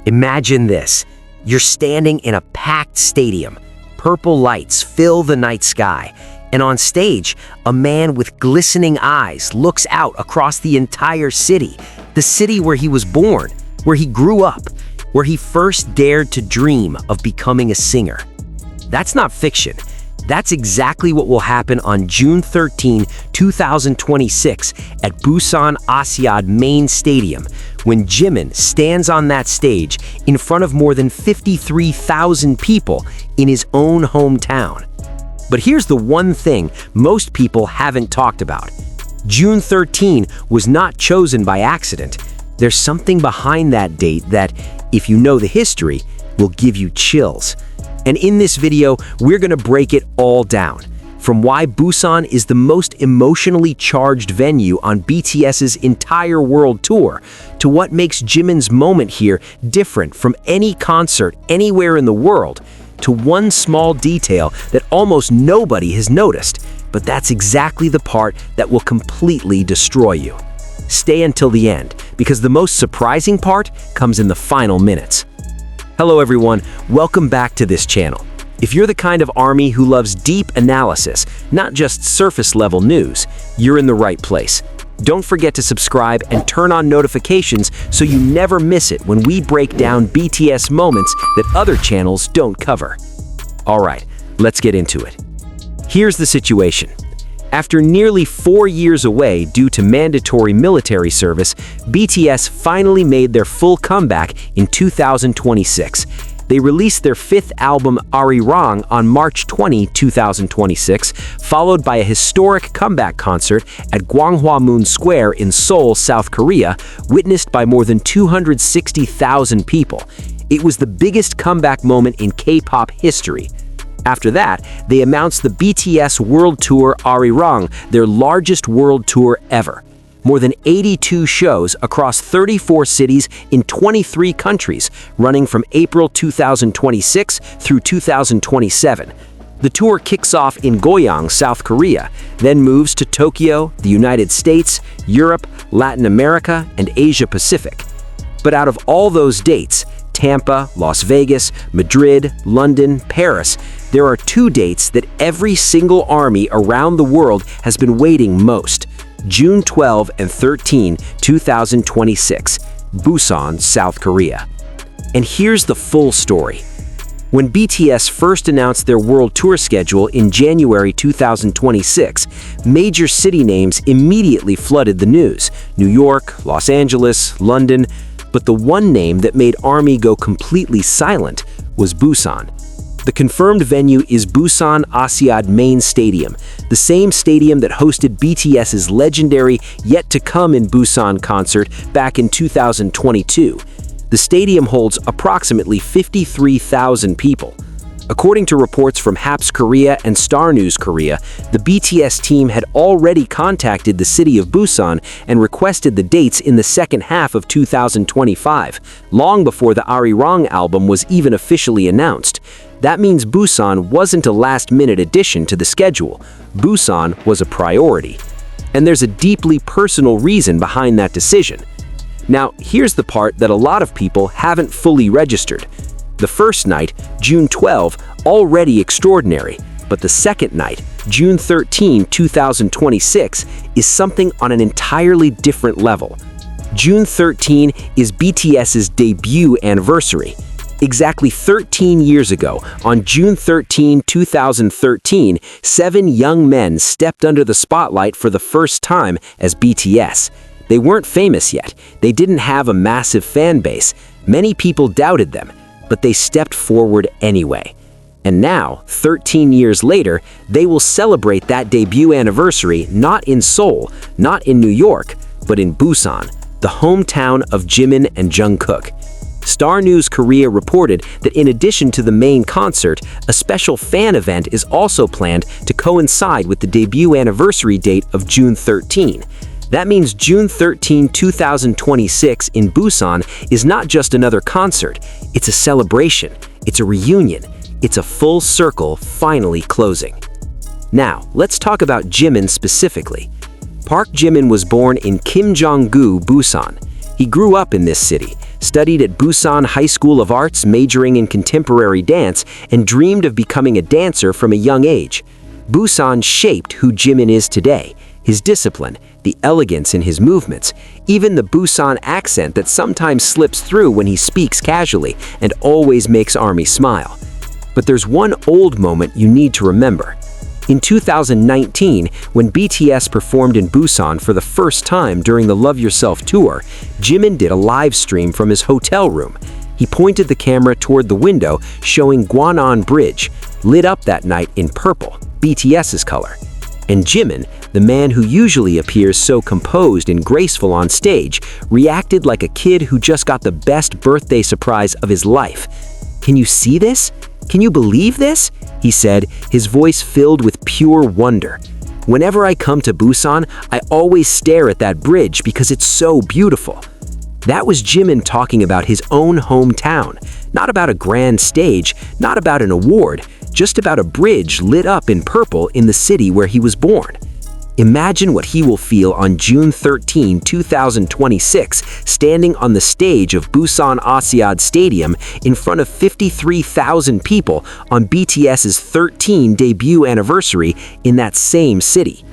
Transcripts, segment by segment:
Imagine this. You're standing in a packed stadium. Purple lights fill the night sky. And on stage, a man with glistening eyes looks out across the entire city. The city where he was born, where he grew up, where he first dared to dream of becoming a singer. That's not fiction. That's exactly what will happen on June 13, 2026 at Busan Asiad Main Stadium when Jimin stands on that stage in front of more than 53,000 people in his own hometown. But here's the one thing most people haven't talked about. June 13 was not chosen by accident. There's something behind that date that, if you know the history, will give you chills. And in this video, we're gonna break it all down. From why Busan is the most emotionally charged venue on BTS's entire world tour, to what makes Jimin's moment here different from any concert anywhere in the world, to one small detail that almost nobody has noticed, but that's exactly the part that will completely destroy you. Stay until the end, because the most surprising part comes in the final minutes. Hello everyone, welcome back to this channel. If you're the kind of ARMY who loves deep analysis, not just surface-level news, you're in the right place. Don't forget to subscribe and turn on notifications so you never miss it when we break down BTS moments that other channels don't cover. Alright, let's get into it. Here's the situation. After nearly 4 years away due to mandatory military service, BTS finally made their full comeback in 2026. They released their fifth album, Arang, on March 20, 2026, followed by a historic comeback concert at Gwanghwamun Square in Seoul, South Korea, witnessed by more than 260,000 people. It was the biggest comeback moment in K-pop history. After that, they announced the BTS World Tour Arang, their largest world tour ever. More than 82 shows across 34 cities in 23 countries, running from April 2026 through 2027. The tour kicks off in Goyang, South Korea, then moves to Tokyo, the United States, Europe, Latin America, and Asia Pacific. But out of all those dates, Tampa, Las Vegas, Madrid, London, Paris, there are 2 dates that every single ARMY around the world has been waiting most. June 12 and 13, 2026, Busan, South Korea. And here's the full story. When BTS first announced their world tour schedule in January 2026, major city names immediately flooded the news: New York, Los Angeles, London. But the one name that made ARMY go completely silent was Busan. The confirmed venue is Busan Asiad Main Stadium, the same stadium that hosted BTS's legendary Yet to Come in Busan concert back in 2022. The stadium holds approximately 53,000 people. According to reports from HAPS Korea and Star News Korea, the BTS team had already contacted the city of Busan and requested the dates in the second half of 2025, long before the Arang album was even officially announced. That means Busan wasn't a last-minute addition to the schedule. Busan was a priority. And there's a deeply personal reason behind that decision. Now, here's the part that a lot of people haven't fully registered. The first night, June 12, already extraordinary, but the second night, June 13, 2026, is something on an entirely different level. June 13 is BTS's debut anniversary. Exactly 13 years ago, on June 13, 2013, 7 young men stepped under the spotlight for the first time as BTS. They weren't famous yet. They didn't have a massive fan base. Many people doubted them, but they stepped forward anyway. And now, 13 years later, they will celebrate that debut anniversary not in Seoul, not in New York, but in Busan, the hometown of Jimin and Jungkook. Star News Korea reported that in addition to the main concert, a special fan event is also planned to coincide with the debut anniversary date of June 13. That means June 13, 2026 in Busan is not just another concert, it's a celebration, it's a reunion, it's a full circle finally closing. Now, let's talk about Jimin specifically. Park Jimin was born in Kim Jong-gu, Busan. He grew up in this city, studied at Busan High School of Arts, majoring in contemporary dance, and dreamed of becoming a dancer from a young age. Busan shaped who Jimin is today. His discipline, the elegance in his movements, even the Busan accent that sometimes slips through when he speaks casually and always makes ARMY smile. But there's one old moment you need to remember. In 2019, when BTS performed in Busan for the first time during the Love Yourself tour, Jimin did a live stream from his hotel room. He pointed the camera toward the window, showing Gwanan Bridge, lit up that night in purple, BTS's color. And Jimin, the man who usually appears so composed and graceful on stage, reacted like a kid who just got the best birthday surprise of his life. "Can you see this? Can you believe this?" he said, his voice filled with pure wonder. "Whenever I come to Busan, I always stare at that bridge because it's so beautiful." That was Jimin talking about his own hometown, not about a grand stage, not about an award, just about a bridge lit up in purple in the city where he was born. Imagine what he will feel on June 13, 2026, standing on the stage of Busan Asiad Stadium in front of 53,000 people on BTS's 13th debut anniversary in that same city.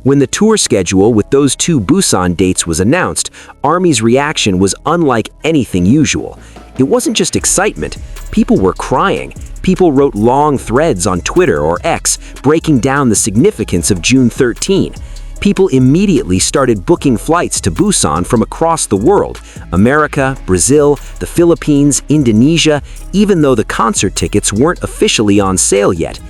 When the tour schedule with those two Busan dates was announced, ARMY's reaction was unlike anything usual. It wasn't just excitement. People were crying. People wrote long threads on Twitter or X breaking down the significance of June 13. People immediately started booking flights to Busan from across the world: America, Brazil, the Philippines, Indonesia, even though the concert tickets weren't officially on sale yet.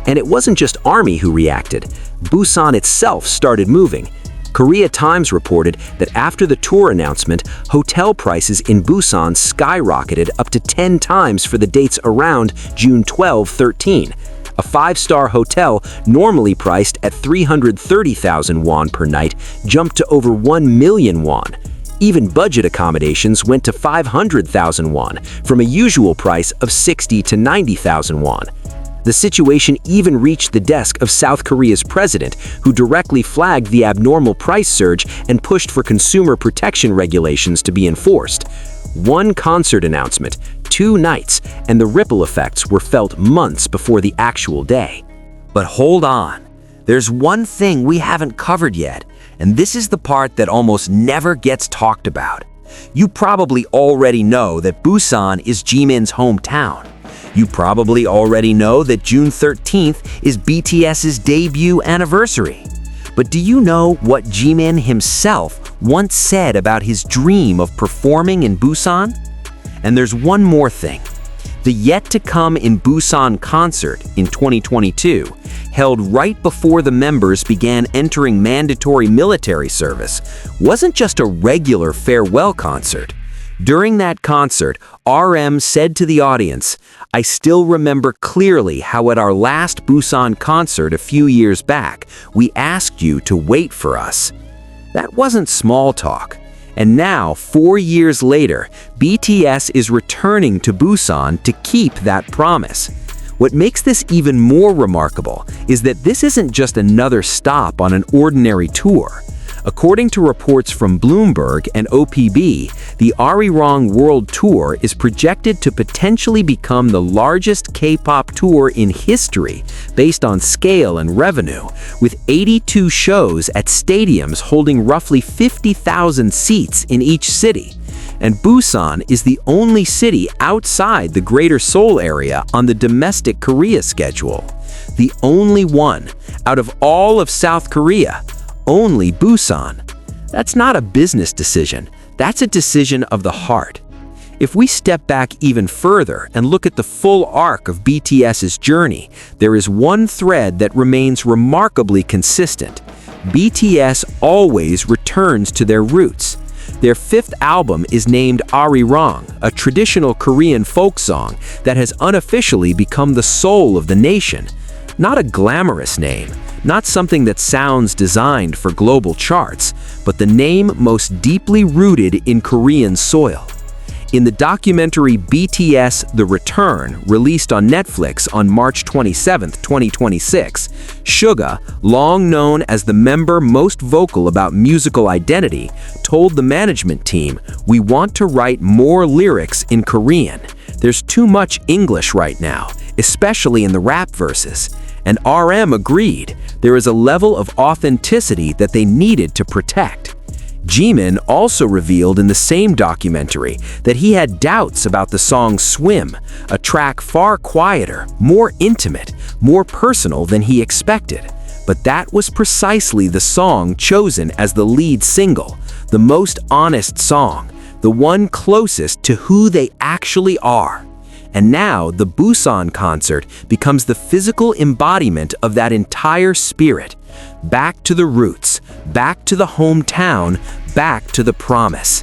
And it wasn't just ARMY who reacted. Busan itself started moving. Korea Times reported that after the tour announcement, hotel prices in Busan skyrocketed up to 10 times for the dates around June 12-13. A 5-star hotel, normally priced at 330,000 won per night, jumped to over 1 million won. Even budget accommodations went to 500,000 won, from a usual price of 60 to 90,000 won. The situation even reached the desk of South Korea's president, who directly flagged the abnormal price surge and pushed for consumer protection regulations to be enforced. One concert announcement, 2 nights, and the ripple effects were felt months before the actual day. But hold on, there's one thing we haven't covered yet, and this is the part that almost never gets talked about. You probably already know that Busan is Jimin's hometown. You probably already know that June 13th is BTS's debut anniversary. But do you know what Jimin himself once said about his dream of performing in Busan? And there's one more thing. The yet-to-come in Busan concert in 2022, held right before the members began entering mandatory military service, wasn't just a regular farewell concert. During that concert, RM said to the audience, "I still remember clearly how at our last Busan concert a few years back, we asked you to wait for us." That wasn't small talk. And now, 4 years later, BTS is returning to Busan to keep that promise. What makes this even more remarkable is that this isn't just another stop on an ordinary tour. According to reports from Bloomberg and OPB, the Arang World Tour is projected to potentially become the largest K-pop tour in history based on scale and revenue, with 82 shows at stadiums holding roughly 50,000 seats in each city. And Busan is the only city outside the Greater Seoul area on the domestic Korea schedule. The only one out of all of South Korea. Only Busan. That's not a business decision. That's a decision of the heart. If we step back even further and look at the full arc of BTS's journey, there is one thread that remains remarkably consistent. BTS always returns to their roots. Their 5th album is named Arang, a traditional Korean folk song that has unofficially become the soul of the nation. Not a glamorous name, not something that sounds designed for global charts, but the name most deeply rooted in Korean soil. In the documentary BTS The Return, released on Netflix on March 27, 2026, Suga, long known as the member most vocal about musical identity, told the management team, "We want to write more lyrics in Korean. There's too much English right now, especially in the rap verses." And RM agreed. There is a level of authenticity that they needed to protect. Jimin also revealed in the same documentary that he had doubts about the song Swim, a track far quieter, more intimate, more personal than he expected. But that was precisely the song chosen as the lead single, the most honest song, the one closest to who they actually are. And now the Busan concert becomes the physical embodiment of that entire spirit. Back to the roots, back to the hometown, back to the promise.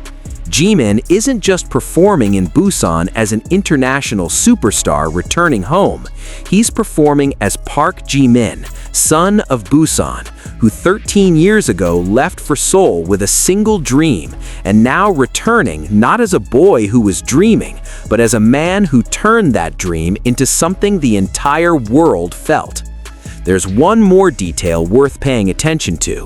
Jimin isn't just performing in Busan as an international superstar returning home. He's performing as Park Jimin, son of Busan, who 13 years ago left for Seoul with a single dream, and now returning not as a boy who was dreaming, but as a man who turned that dream into something the entire world felt. There's one more detail worth paying attention to.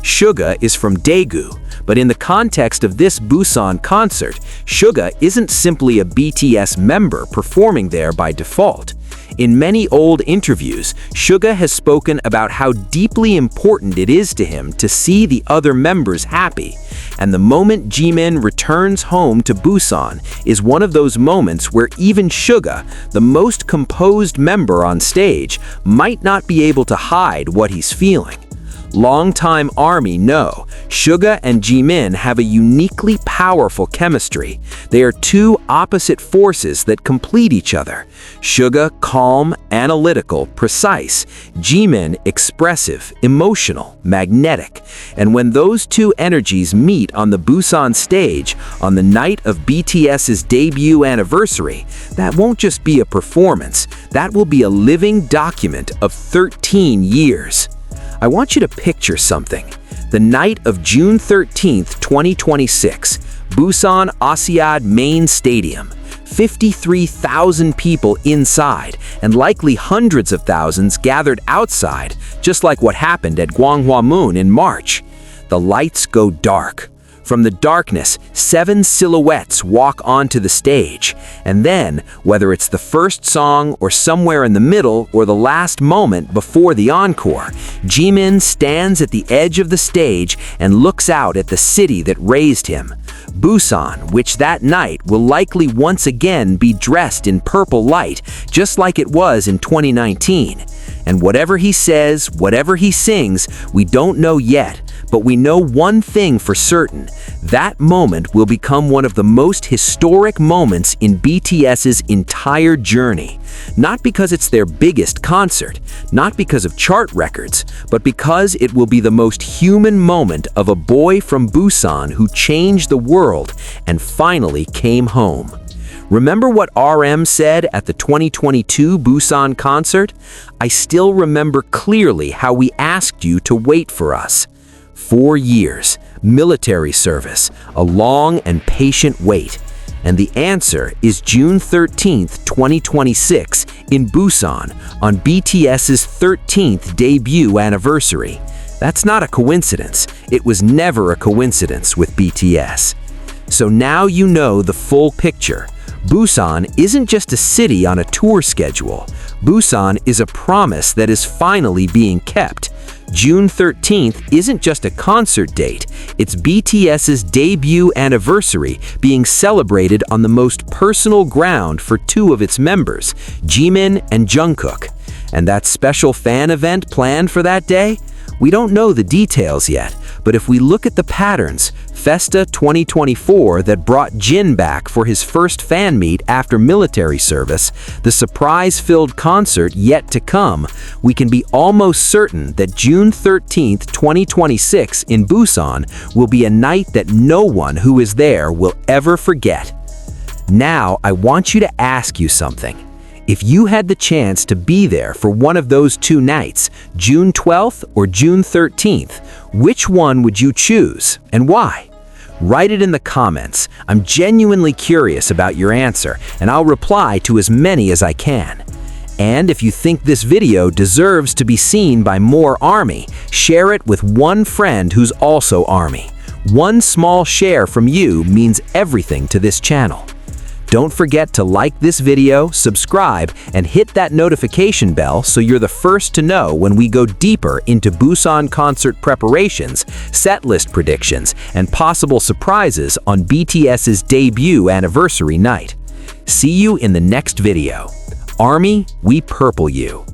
Suga is from Daegu, but in the context of this Busan concert, Suga isn't simply a BTS member performing there by default. In many old interviews, Suga has spoken about how deeply important it is to him to see the other members happy. And the moment Jimin returns home to Busan is one of those moments where even Suga, the most composed member on stage, might not be able to hide what he's feeling. Longtime ARMY know Suga and Jimin have a uniquely powerful chemistry. They are two opposite forces that complete each other. Suga calm, analytical, precise. Jimin expressive, emotional, magnetic. And when those two energies meet on the Busan stage on the night of BTS's debut anniversary, that won't just be a performance. That will be a living document of 13 years. I want you to picture something. The night of June 13th, 2026, Busan Asiad Main Stadium. 53,000 people inside, and likely hundreds of thousands gathered outside, just like what happened at Gwanghwamun in March. The lights go dark. From the darkness, 7 silhouettes walk onto the stage, and then, whether it's the first song or somewhere in the middle or the last moment before the encore, Jimin stands at the edge of the stage and looks out at the city that raised him. Busan, which that night will likely once again be dressed in purple light, just like it was in 2019. And whatever he says, whatever he sings, we don't know yet, but we know one thing for certain. That moment will become one of the most historic moments in BTS's entire journey. Not because it's their biggest concert, not because of chart records, but because it will be the most human moment of a boy from Busan who changed the world and finally came home. Remember what RM said at the 2022 Busan concert? I still remember clearly how we asked you to wait for us. 4 years, military service, a long and patient wait. And the answer is June 13th, 2026 in Busan on BTS's 13th debut anniversary. That's not a coincidence. It was never a coincidence with BTS. So now you know the full picture. Busan isn't just a city on a tour schedule. Busan is a promise that is finally being kept. June 13th isn't just a concert date, it's BTS's debut anniversary being celebrated on the most personal ground for 2 of its members, Jimin and Jungkook. And that special fan event planned for that day? We don't know the details yet, but if we look at the patterns, Festa 2024 that brought Jin back for his first fan meet after military service, the surprise-filled concert yet to come, we can be almost certain that June 13th, 2026 in Busan will be a night that no one who is there will ever forget. Now, I want you to ask you something. If you had the chance to be there for one of those 2 nights, June 12th or June 13th, which one would you choose and why? Write it in the comments. I'm genuinely curious about your answer, and I'll reply to as many as I can. And if you think this video deserves to be seen by more ARMY, share it with one friend who's also ARMY. One small share from you means everything to this channel. Don't forget to like this video, subscribe, and hit that notification bell so you're the first to know when we go deeper into Busan concert preparations, setlist predictions, and possible surprises on BTS's debut anniversary night. See you in the next video. ARMY, we purple you.